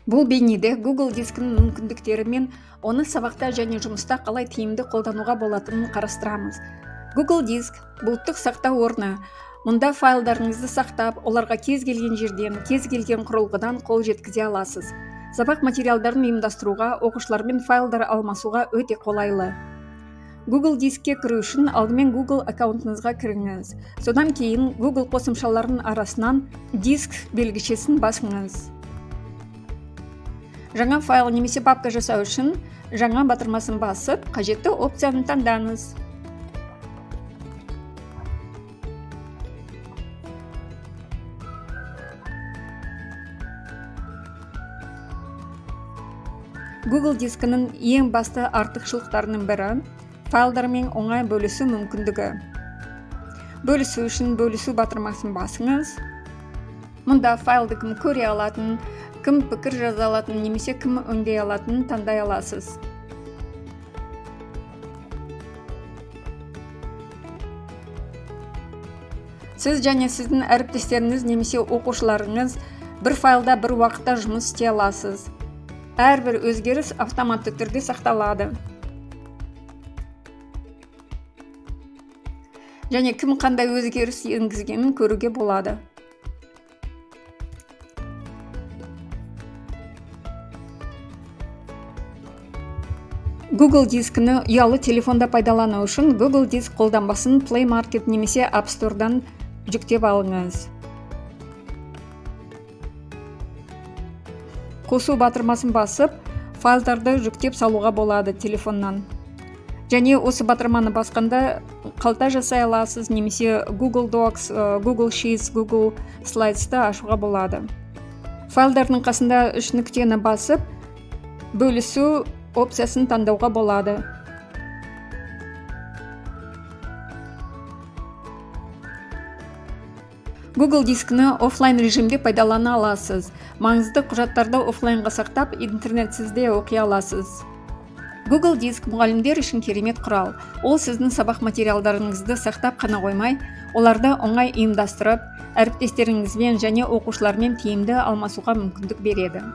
Бұл бейнеде Google дискінің мүмкіндіктері мен оны сабақта және жұмыста қалай тиімді қолдануға болатынын қарастырамыз. Google диск бұлттық сақтау орны. Мұнда файлдарыңызды сақтап, оларға кез келген жерден, кез келген құрылғыдан қол жеткізе аласыз. Сабақ материалдарын ұйымдастыруға, оқушылармен файлдар алмасуға өте қолайлы. Google дискке кіру үшін алдымен Google аккаунтыңызға кіріңіз. Содан кейін Google қосымшаларының арасынан диск белгішесін басыңыз. Жаңа файл немесе папка жасау үшін жаңа батырмасын басып, қажетті опцияны таңдаңыз. Google дискінің ең басты артықшылықтарының бірі файлдармен оңай бөлісу мүмкіндігі. Бөлісу үшін бөлісу батырмасын басыңыз. Мұнда файлды кім көре алатын, кім пікір жаза алатын, немесе кім өңдей алатынын таңдай аласыз. Сіз және сіздің әріптестеріңіз немесе оқушыларыңыз бір файлда бір уақытта жұмыс істей аласыз. Әрбір өзгеріс автоматты түрде сақталады. Және кім қандай өзгеріс енгізгенін көруге болады. Google дискіні ұялы телефонда пайдалану үшін Google диск қолданбасын Play Market немесе App Store'дан жүктеп алыңыз. Қосу батырмасын басып, файлдарды жүктеп салуға болады телефоннан. Және осы батырманы басқанда қалта жасай аласыз, немесе Google Docs, Google Sheets, Google Slides'ты ашуға болады. Файлдардың қасында 3 нүктені басып, бөлісу опциясын таңдауға болады. Google дискіні офлайн режимде пайдалана аласыз. Маңызды құжаттарды офлайнға сақтап, интернетсіз де оқи аласыз. Google диск мұғалімдер үшін керемет құрал. Ол сіздің сабақ материалдарыңызды сақтап қана қоймай, оларды оңай ұйымдастырып, әріптестеріңізбен және оқушылармен тиімді алмасуға мүмкіндік береді.